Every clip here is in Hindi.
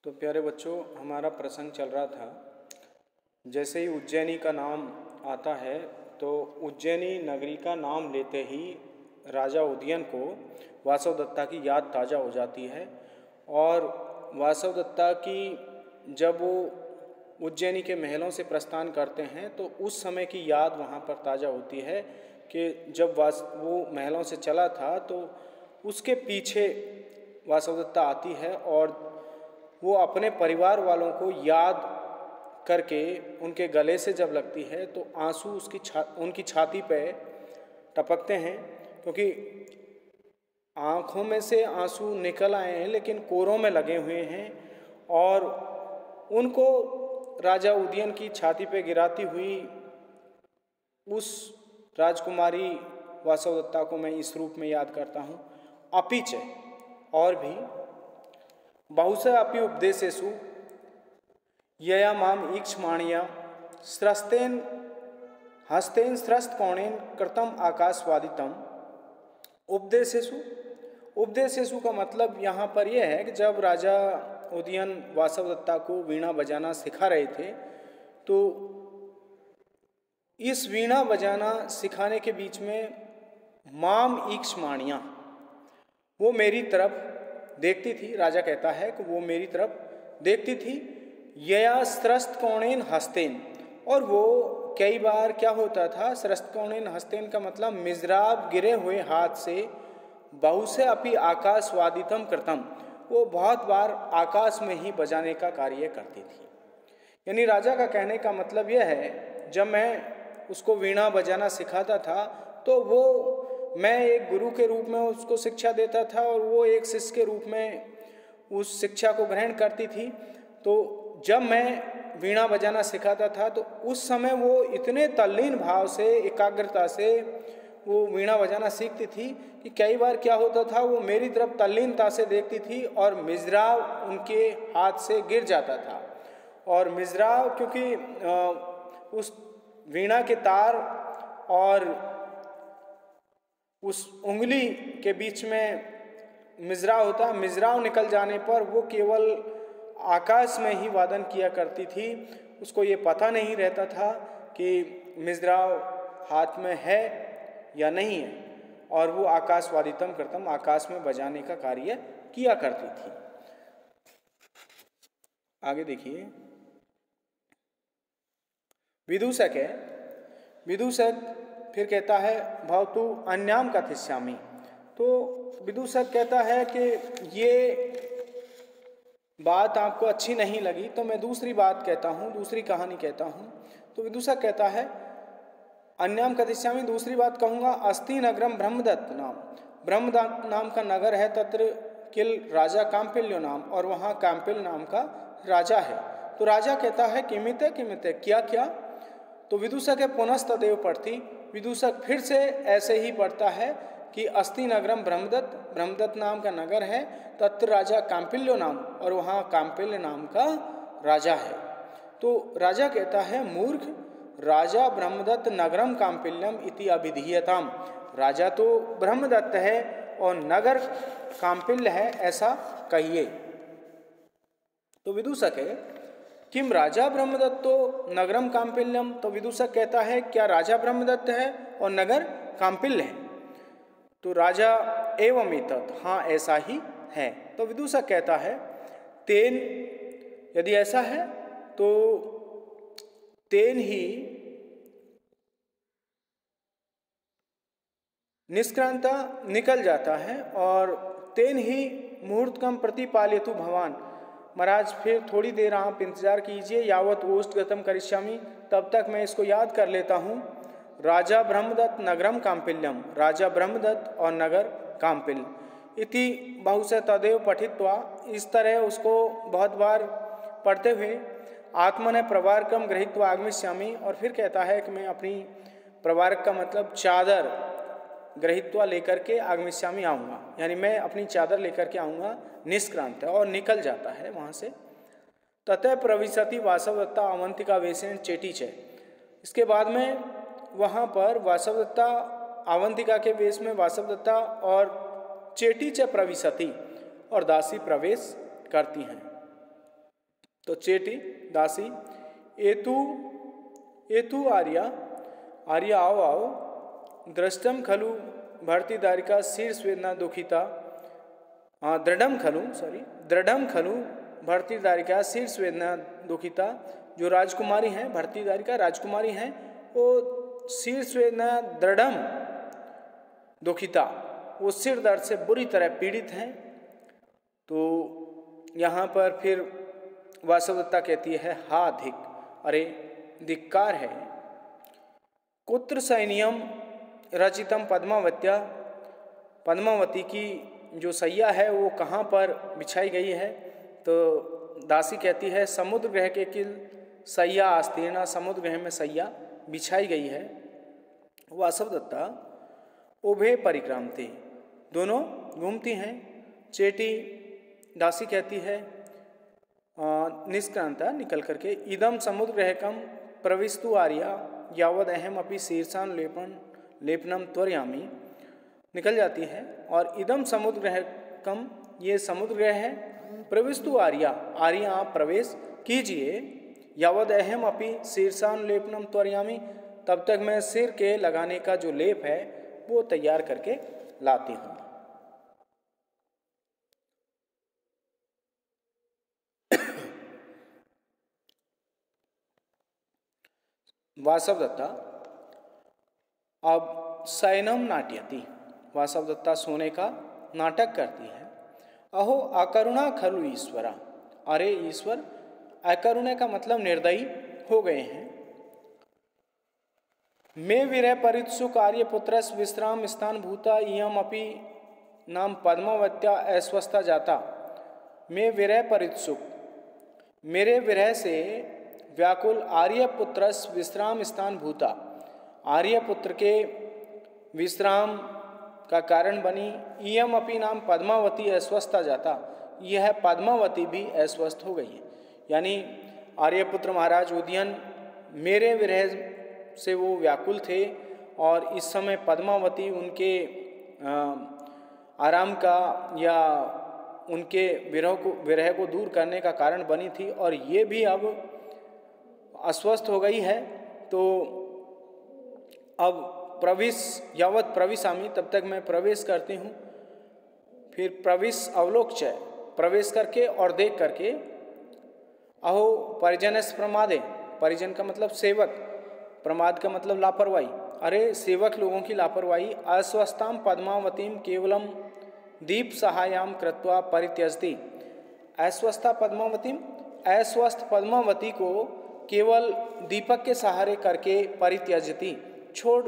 तो प्यारे बच्चों, हमारा प्रसंग चल रहा था। जैसे ही उज्जैनी का नाम आता है तो उज्जैनी नगरी का नाम लेते ही राजा उदयन को वासवदत्ता की याद ताज़ा हो जाती है। और वासवदत्ता की जब वो उज्जैनी के महलों से प्रस्थान करते हैं तो उस समय की याद वहाँ पर ताज़ा होती है कि जब वो महलों से चला था तो उसके पीछे वासवदत्ता आती है और वो अपने परिवार वालों को याद करके उनके गले से जब लगती है तो आंसू उनकी छाती पे टपकते हैं, क्योंकि आँखों में से आंसू निकल आए हैं लेकिन कोरों में लगे हुए हैं। और उनको राजा उदयन की छाती पे गिराती हुई उस राजकुमारी वासवदत्ता को मैं इस रूप में याद करता हूँ। अपिच और भी बहुश अपि उपदेशेषु यया माम ईक्षमाणिया स्रस्तेन हस्तेन स्रस्त कोणेन कृतम आकाशवादितम। उपदेशेषु का मतलब यहाँ पर यह है कि जब राजा उदयन वासवदत्ता को वीणा बजाना सिखा रहे थे तो इस वीणा बजाना सिखाने के बीच में माम ईक्षमाणिया, वो मेरी तरफ देखती थी। राजा कहता है कि वो मेरी तरफ देखती थी। यया स्रस्त कोणेन हस्तेन, और वो कई बार क्या होता था, स्रस्त कोणेन हस्तेन का मतलब मिजराब गिरे हुए हाथ से बहुसे अपि आकाशवादितम कृतम, वो बहुत बार आकाश में ही बजाने का कार्य करती थी। यानी राजा का कहने का मतलब यह है, जब मैं उसको वीणा बजाना सिखाता था तो मैं एक गुरु के रूप में उसको शिक्षा देता था और वो एक शिष्य के रूप में उस शिक्षा को ग्रहण करती थी। तो जब मैं वीणा बजाना सिखाता था तो उस समय वो इतने तल्लीन भाव से, एकाग्रता से वो वीणा बजाना सीखती थी कि कई बार क्या होता था, वो मेरी तरफ तल्लीनता से देखती थी और मिजराव उनके हाथ से गिर जाता था। और मिजराव, क्योंकि उस वीणा के तार और उस उंगली के बीच में मिजराव होता है, मिजराव निकल जाने पर वो केवल आकाश में ही वादन किया करती थी। उसको ये पता नहीं रहता था कि मिजराव हाथ में है या नहीं है, और वो आकाशवादितम कृतम, आकाश में बजाने का कार्य किया करती थी। आगे देखिए, विदूषक है। विदूषक फिर कहता है भवतु अन्याम कथिष्यामि। तो विदूषक कहता है कि ये बात आपको अच्छी नहीं लगी तो मैं दूसरी बात कहता हूँ, दूसरी कहानी कहता हूँ। तो विदूषक कहता है अन्याम कथिष्यामि, दूसरी बात कहूँगा। अस्ति नगरम ब्रह्मदत्त नाम, ब्रह्मदत्त नाम का नगर है, तत्र किल राजा काम्पिल्यो नाम, और वहाँ काम्पिल नाम का राजा है। तो राजा कहता है किमिते किमिते, क्या क्या। तो विदूषक है पुनस्तदेव पढ़ती, विदूषक फिर से ऐसे ही पढ़ता है कि अस्ति नगरम ब्रह्मदत्त, ब्रह्मदत्त नाम का नगर है, तत्र राजा काम्पिल्यो नाम, और वहाँ काम्पिल्य नाम का राजा है। तो राजा कहता है मूर्ख, राजा ब्रह्मदत्त नगरम काम्पिल्यम इति अभिधीयताम, राजा तो ब्रह्मदत्त है और नगर काम्पिल्य है, ऐसा कहिए। तो विदूषक है किम राजा ब्रह्मदत्तो नगरम काम्पिल्यम, तो विदूषक कहता है क्या राजा ब्रह्मदत्त है और नगर काम्पिल्य है। तो राजा एवं एतत्, हाँ ऐसा ही है। तो विदूषक कहता है तेन, यदि ऐसा है तो तेन ही निष्क्रांता निकल जाता है, और तेन ही मुहूर्तकम प्रतिपालयतु भवान, महाराज फिर थोड़ी देर आप इंतजार कीजिए, यावत ओष्ठगतम करिष्यामि, तब तक मैं इसको याद कर लेता हूँ। राजा ब्रह्मदत्त नगरम काम्पिल्यम, राजा ब्रह्मदत्त और नगर काम्पिल्य इति बहुशः तदेव पठित्वा, इस तरह उसको बहुत बार पढ़ते हुए आत्मने प्रवारकम गृहीत्वा आगमिष्यामि, और फिर कहता है कि मैं अपनी प्रवारक का मतलब चादर गृहीत्वा लेकर के आगमिष्यामि आऊँगा, यानी मैं अपनी चादर लेकर के आऊँगा, निष्क्रांत है, और निकल जाता है वहाँ से। ततः प्रविशति वासवदत्ता अवंतिका वेशेन चेटीच। इसके बाद में वहाँ पर वासवदत्ता अवंतिका के वेश में वासवदत्ता और चेटीच प्रविशति, और दासी प्रवेश करती हैं। तो चेटी दासी, एतु एतु आर्या, आर्या आओ आओ, दृष्टम खलु भर्तृदारिका शीर्षवेदना दुखिता, दृढ़म खलु भर्तृदारिका शीर्षवेदना दुखिता। जो राजकुमारी हैं, भर्तृदारिका राजकुमारी हैं, वो शीर्षवेदना दृढ़म दुखिता, वो सिर दर्द से बुरी तरह पीड़ित हैं। तो यहाँ पर फिर वासवदत्ता कहती है, हा धिक, अरे धिक्कार है। कुत्र सैनियम रचितम पद्मावत्या, पद्मावती की जो सैया है वो कहाँ पर बिछाई गई है? तो दासी कहती है, समुद्र ग्रह के किल सैया आस्तीर्णा, समुद्र ग्रह में सैया बिछाई गई है। वासवदत्ता उभे परिक्रामते, दोनों घूमती हैं। चेटी दासी कहती है, निष्क्रांता निकल करके, इदम समुद्र ग्रहकम प्रविष्टु आर्या यावद अहम अपि शीर्षान लेपनम त्वरयामी, निकल जाती है। और इदम समुद्र ग्रहकम, ये समुद्र ग्रह है, प्रविष्टु आर्या, आर्या आप प्रवेश कीजिए, यावद अहम अपि शीर्षान लेपनम त्वरयामी, तब तक मैं सिर के लगाने का जो लेप है वो तैयार करके लाती हूँ। वासवदत्ता अब शयनम नाट्यति, वासवदत्ता सोने का नाटक करती है। अहो अकरुणा खलु ईश्वरा, अरे ईश्वर, अकरुणा का मतलब निर्दयी हो गए हैं। मैं विरह परित्सुक आर्य पुत्रस विश्राम स्थान भूता इयम अपि नाम पद्मावत्या अस्वस्था जाता। मैं विरह परित्सुक, मेरे विरह से व्याकुल आर्यपुत्रस विश्राम स्थान भूता, आर्यपुत्र के विश्राम का कारण बनी। इयम अपि नाम पद्मावती अस्वस्था जाता, यह पद्मावती भी अस्वस्थ हो गई है। यानी आर्यपुत्र महाराज उदयन मेरे विरह से वो व्याकुल थे और इस समय पद्मावती उनके आराम का या उनके विरह को दूर करने का कारण बनी थी, और ये भी अब अस्वस्थ हो गई है। तो अब प्रवेश, यावत प्रविशामी, तब तक मैं प्रवेश करती हूँ। फिर प्रवेश अवलोक्य, प्रवेश करके और देख करके। अहो परिजनस प्रमादे, परिजन का मतलब सेवक, प्रमाद का मतलब लापरवाही, अरे सेवक लोगों की लापरवाही। अस्वस्थाम पद्मावतीम केवलम दीप सहायाम कृत्वा परित्यजति, अस्वस्था पद्मावतीम, अस्वस्थ पद्मावती को केवल दीपक के सहारे करके परित्यजति, छोड़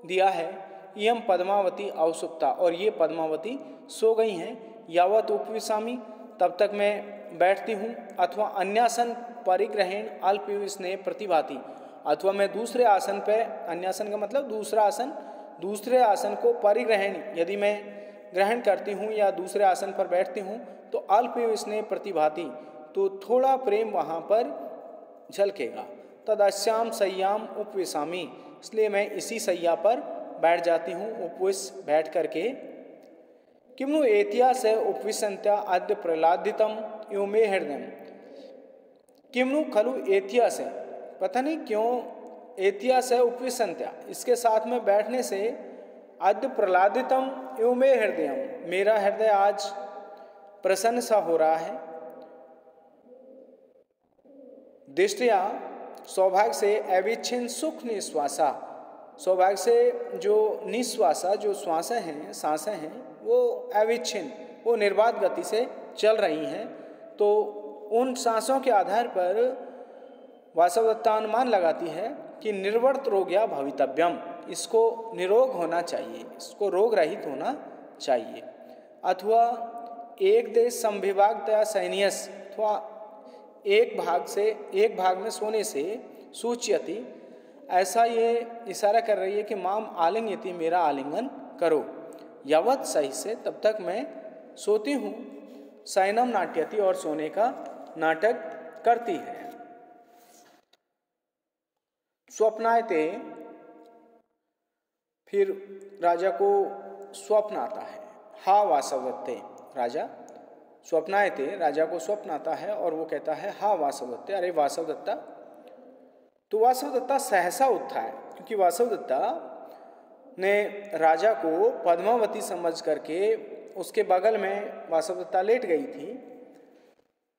दिया है। यम पद्मावती अवसुप्ता, और ये पद्मावती सो गई हैं। यावत उपविशामी, तब तक मैं बैठती हूँ। अथवा अन्यासन परिग्रहण अल्पीव स्नेह प्रतिभाति, अथवा मैं दूसरे आसन पर, अन्यासन का मतलब दूसरा आसन, दूसरे आसन को परिग्रहण यदि मैं ग्रहण करती हूँ या दूसरे आसन पर बैठती हूँ तो अल्पीव स्नेह प्रतिभाति, तो थोड़ा प्रेम वहाँ पर झलकेगा। तदस्याम सय्याम उपविशामी, इसलिए मैं इसी सैया पर बैठ जाती हूँ, उपविश बैठ करके। किमनु एतिया से उपविशंत्या अद्य प्रहलादितम यो मे हृदय, किमनु खलु एतिया से, पता नहीं क्यों एतिया से उपविशंत्या, इसके साथ में बैठने से अद्य प्रहलादितम यो मे हृदय, मेरा हृदय आज प्रसन्न सा हो रहा है। दृष्टिया सौभाग्य से अविच्छिन्न सुख निश्वासा, सौभाग्य से जो निश्वासा, जो श्वासें हैं, सांसें हैं, वो अविच्छिन्न, वो निर्बाध गति से चल रही हैं। तो उन सांसों के आधार पर वासवदत्ता अनुमान लगाती है कि निर्वर्त रोग्या भवितव्यम, इसको निरोग होना चाहिए, इसको रोग रहित होना चाहिए। अथवा एक देश संविभागतया सैनियस, अथवा एक भाग में सोने से सूच्यति, ऐसा ये इशारा कर रही है कि माम आलिंगयति, मेरा आलिंगन करो। यावत सही से, तब तक मैं सोती हूँ। शयनम नाट्यति, और सोने का नाटक करती है। स्वप्नायते, फिर राजा को स्वप्न आता है। हा वासवदत्ते, राजा स्वप्नायते, राजा को स्वप्न आता है और वो कहता है हा वासवदत्ते, अरे वासवदत्ता। तो वासवदत्ता सहसा उठा है, क्योंकि वासवदत्ता ने राजा को पद्मावती समझ करके उसके बगल में वासवदत्ता लेट गई थी।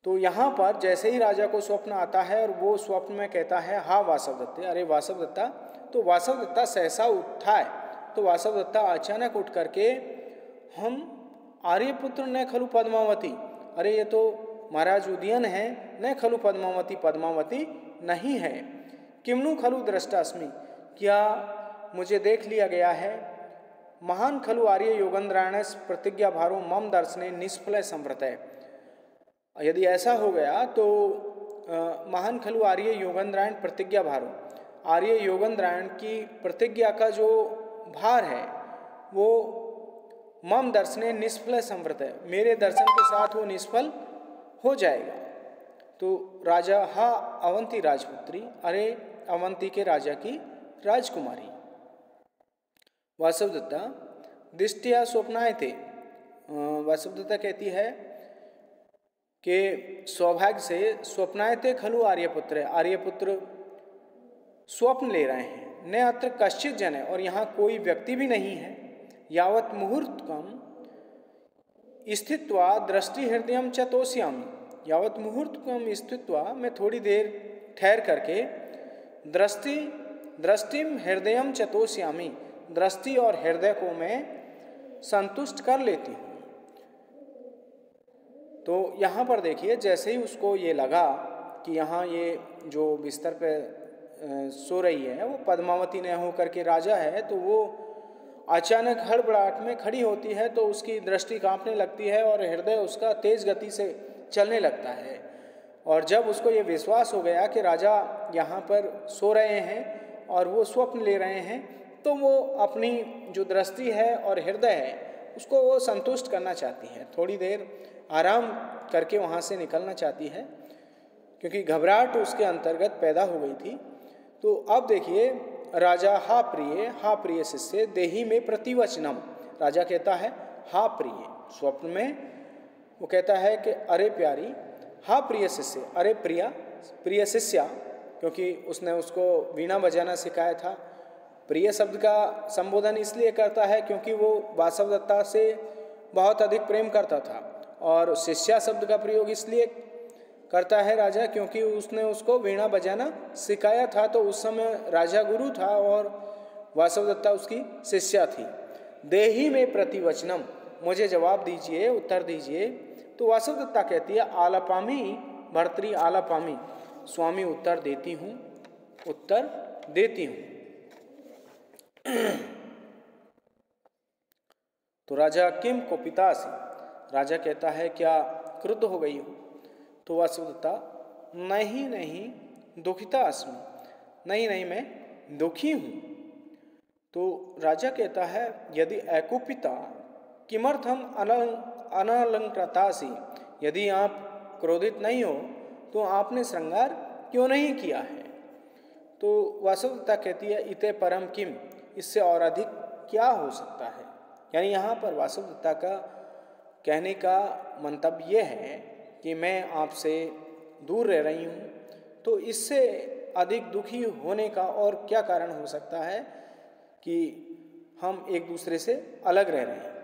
तो यहाँ पर जैसे ही राजा को स्वप्न आता है और वो स्वप्न में कहता है हा वासवदत्ते, अरे वासवदत्ता, तो वासवदत्ता सहसा उठा है। तो वासवदत्ता अचानक उठ करके हम आर्यपुत्र न खलु पद्मावती, अरे ये तो महाराज उदयन है, न खलु पद्मावती, पद्मावती नहीं है। किमनु खलु दृष्टास्मि, क्या मुझे देख लिया गया है। महान खलु आर्य योगेंद्रायण प्रतिज्ञा भारो मम दर्शने निष्फल संवृतय, यदि ऐसा हो गया तो महान खलु आर्य योगेंद्रायण प्रतिज्ञा भारो, आर्य योगेंद्रायण की प्रतिज्ञा का जो भार है वो मम दर्शने निष्फल संवृत है, मेरे दर्शन के साथ वो निष्फल हो जाएगा। तो राजा हा अवंती राजपुत्री, अरे अवंती के राजा की राजकुमारी। वासवदत्ता दृष्टिया स्वप्नाए थे, वासवदत्ता कहती है कि सौभाग्य से स्वप्नाए थे खलु आर्यपुत्र, आर्यपुत्र स्वप्न ले रहे हैं। न अत्र कश्चित जन है, और यहाँ कोई व्यक्ति भी नहीं है। यावत मुहूर्तकम स्थित्वा दृष्टि हृदयम च तोष्यामि, यावत मुहूर्तकम स्थित्वा, मैं थोड़ी देर ठहर करके दृष्टिम हृदयम च तोष्यामि, दृष्टि और हृदय को मैं संतुष्ट कर लेती हूँ। तो यहाँ पर देखिए, जैसे ही उसको ये लगा कि यहाँ ये जो बिस्तर पे सो रही है वो पद्मावती ने होकर के राजा है, तो वो अचानक हड़बड़ाहट में खड़ी होती है, तो उसकी दृष्टि कांपने लगती है और हृदय उसका तेज गति से चलने लगता है। और जब उसको ये विश्वास हो गया कि राजा यहाँ पर सो रहे हैं और वो स्वप्न ले रहे हैं, तो वो अपनी जो दृष्टि है और हृदय है उसको वो संतुष्ट करना चाहती है, थोड़ी देर आराम करके वहाँ से निकलना चाहती है, क्योंकि घबराहट उसके अंतर्गत पैदा हो गई थी। तो अब देखिए, राजा हा प्रिय शिष्य देही में प्रतिवचनम, राजा कहता है हा प्रिय, स्वप्न में वो कहता है कि अरे प्यारी, हा प्रिय शिष्य, अरे प्रिय शिष्या, क्योंकि उसने उसको वीणा बजाना सिखाया था। प्रिय शब्द का संबोधन इसलिए करता है क्योंकि वो वासवदत्ता से बहुत अधिक प्रेम करता था, और शिष्या शब्द का प्रयोग इसलिए करता है राजा क्योंकि उसने उसको वीणा बजाना सिखाया था। तो उस समय राजा गुरु था और वासवदत्ता उसकी शिष्या थी। देही में प्रतिवचनम, मुझे जवाब दीजिए, उत्तर दीजिए। तो वासवदत्ता कहती है आलापामी भर्तृ आलापामी, स्वामी उत्तर देती हूँ, उत्तर देती हूँ। तो राजा किम कोपितासी, राजा कहता है क्या क्रुद्ध हो गई हो। तो वासवदत्ता नहीं दुखिता अस्मि, नहीं मैं दुखी हूँ। तो राजा कहता है यदि अकुपिता किमर्थम अनलंकृतासी, यदि आप क्रोधित नहीं हो तो आपने श्रृंगार क्यों नहीं किया है। तो वासवदत्ता कहती है इते परम किम, इससे और अधिक क्या हो सकता है। यानी यहाँ पर वासवदत्ता का कहने का मंतव्य यह है कि मैं आपसे दूर रह रही हूँ, तो इससे अधिक दुखी होने का और क्या कारण हो सकता है कि हम एक दूसरे से अलग रह रहे हैं।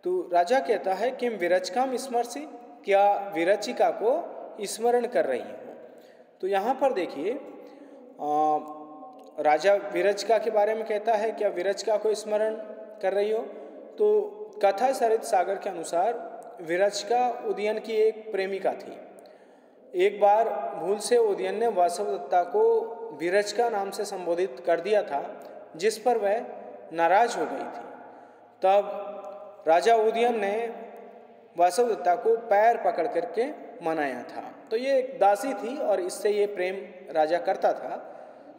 तो राजा कहता है कि विरचिकाम स्मरसी, क्या विरचिका को स्मरण कर रही हो। तो यहाँ पर देखिए, राजा विरचिका के बारे में कहता है क्या विरचिका को स्मरण कर रही हो। तो कथा सरित सागर के अनुसार विरचिका उदयन की एक प्रेमिका थी। एक बार भूल से उदयन ने वासवदत्ता को विरचिका नाम से संबोधित कर दिया था, जिस पर वह नाराज हो गई थी। तब राजा उदयन ने वासवदत्ता को पैर पकड़ करके मनाया था। तो ये एक दासी थी और इससे ये प्रेम राजा करता था।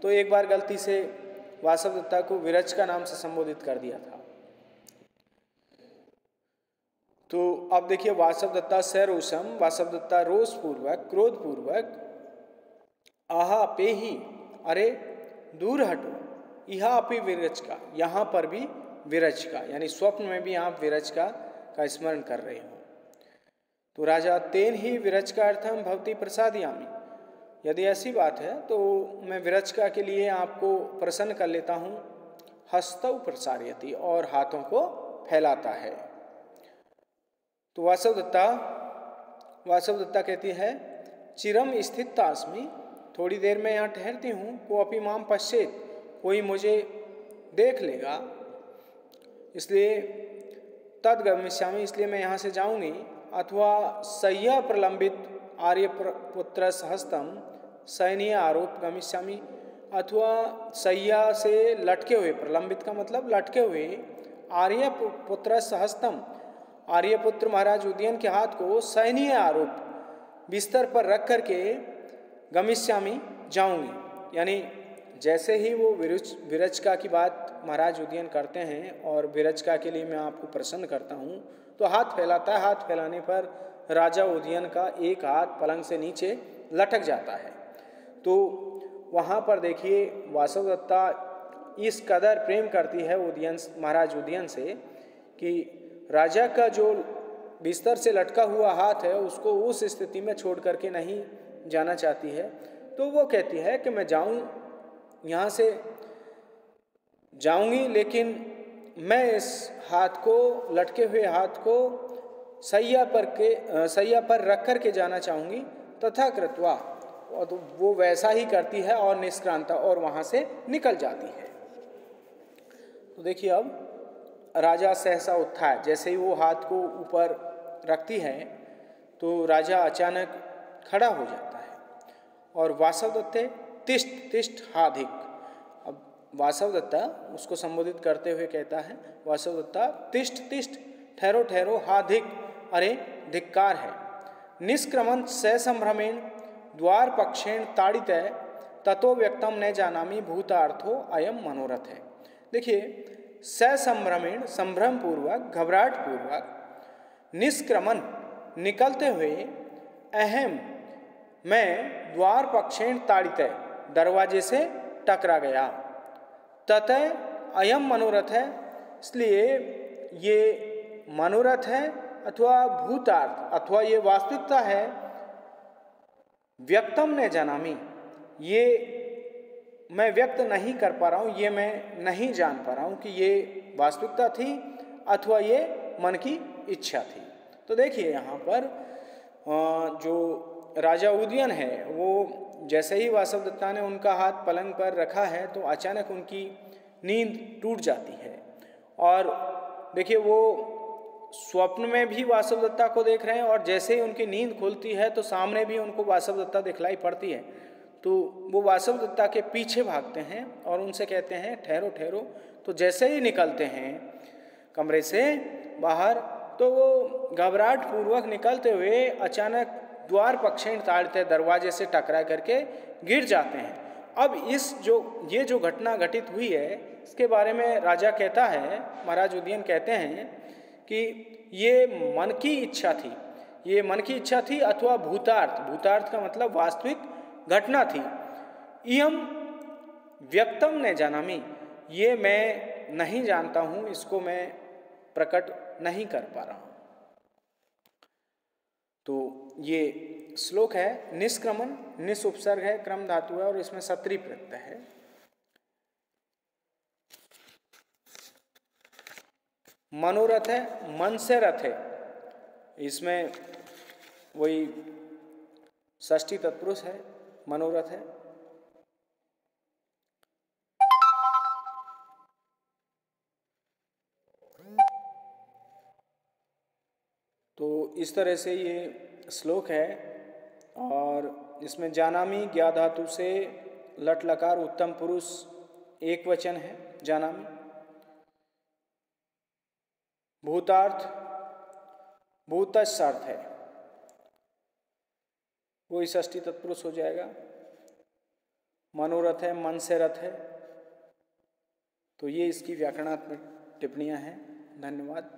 तो एक बार गलती से वासवदत्ता को विरचिका नाम से संबोधित कर दिया था। तो अब देखिए, वासवदत्ता सरोषम, वासवदत्ता रोषपूर्वक क्रोधपूर्वक आहा पे ही, अरे दूर हटो, यहा अपी विरचिका, यहाँ पर भी विरचिका, यानी स्वप्न में भी आप विरचिका का स्मरण कर रहे हो। तो राजा तेन ही विरचकार्थम भवती प्रसादयामि। यदि ऐसी बात है तो मैं विरचका के लिए आपको प्रसन्न कर लेता हूँ। हस्तौ प्रसारयति, और हाथों को फैलाता है। तो वासवदत्ता कहती है चिरम स्थितास्मि, थोड़ी देर में यहाँ ठहरती हूँ। को अपि माम पश्येत, कोई मुझे देख लेगा, इसलिए तद गमिष्यामि, इसलिए मैं यहाँ से जाऊँगी। अथवा सय्या प्रलंबित आर्यपुत्र हस्तम सैन्य आरोप गमिष्यामि, अथवा सय्या से लटके हुए, प्रलंबित का मतलब लटके हुए, आर्यपुत्र हस्तम, आर्यपुत्र महाराज उदयन के हाथ को सैन्य आरोप बिस्तर पर रख करके गमिष्यामि, जाऊंगी। यानी जैसे ही वो विरचका की बात महाराज उदयन करते हैं और विरचका के लिए मैं आपको प्रसन्न करता हूँ, तो हाथ फैलाता है। हाथ फैलाने पर राजा उदयन का एक हाथ पलंग से नीचे लटक जाता है। तो वहाँ पर देखिए वासवदत्ता इस कदर प्रेम करती है महाराज उदयन से कि राजा का जो बिस्तर से लटका हुआ हाथ है उसको उस स्थिति में छोड़ करके नहीं जाना चाहती है। तो वो कहती है कि मैं जाऊँ, यहाँ से जाऊँगी, लेकिन मैं इस हाथ को, लटके हुए हाथ को सैया पर रख कर के जाना चाहूँगी। तथा कृत्वा, और तो वो वैसा ही करती है और निष्क्रांता, और वहाँ से निकल जाती है। तो देखिए अब राजा सहसा उत्थाय, जैसे ही वो हाथ को ऊपर रखती है तो राजा अचानक खड़ा हो जाता है। और वासवदत्ते तिष्ठ तिष्ठ हाधिक, अब वासवदत्ता उसको संबोधित करते हुए कहता है, वासवदत्ता तिष्ठ तिष्ठ, ठहरो ठहरो, हाधिक, अरे धिक्कार है। निष्क्रमण ससंभ्रमेण द्वार पक्षेण ताड़ित ततो व्यक्तम न जानामि भूतार्थो अयम मनोरथ है। देखिए ससंभ्रमेण, संभ्रम पूर्वक, घबराहट पूर्वक, निष्क्रमण निकलते हुए, अहम मैं द्वार पक्षेण ताड़ित, दरवाजे से टकरा गया, ततः अयम मनोरथ है, इसलिए ये मनोरथ है अथवा भूतार्थ अथवा ये वास्तविकता है। व्यक्तम न जानामि, ये मैं व्यक्त नहीं कर पा रहा हूँ, ये मैं नहीं जान पा रहा हूँ कि ये वास्तविकता थी अथवा ये मन की इच्छा थी। तो देखिए यहाँ पर जो राजा उदयन है वो जैसे ही वासवदत्ता ने उनका हाथ पलंग पर रखा है तो अचानक उनकी नींद टूट जाती है। और देखिए वो स्वप्न में भी वासवदत्ता को देख रहे हैं और जैसे ही उनकी नींद खुलती है तो सामने भी उनको वासवदत्ता दिखलाई पड़ती है। तो वो वासवदत्ता के पीछे भागते हैं और उनसे कहते हैं ठहरो ठहरो। तो जैसे ही निकलते हैं कमरे से बाहर तो वो घबराहट पूर्वक निकलते हुए अचानक द्वार पक्षेण ताड़ते, दरवाजे से टकरा करके गिर जाते हैं। अब ये जो घटना घटित हुई है इसके बारे में राजा कहता है, महाराज उदयन कहते हैं कि ये मन की इच्छा थी, ये मन की इच्छा थी अथवा भूतार्थ, भूतार्थ का मतलब वास्तविक घटना थी। इयम व्यक्तम न जानामि, ये मैं नहीं जानता हूँ, इसको मैं प्रकट नहीं कर पा रहा हूँ। तो ये श्लोक है निष्क्रमण, निस उपसर्ग है, क्रम धातु है और इसमें सत्री प्रत्यय है। मनोरथ है, मन से रथ है, इसमें वही षष्ठी तत्पुरुष है, मनोरथ है। तो इस तरह से ये श्लोक है और इसमें जानामि ज्ञा धातु से लट लकार उत्तम पुरुष एक वचन है जानामि। भूतार्थ भूतस्थ अर्थ है, वही षष्ठी तत्पुरुष हो जाएगा। मनोरथ है, मन से रथ है। तो ये इसकी व्याकरणात्मक टिप्पणियां हैं। धन्यवाद।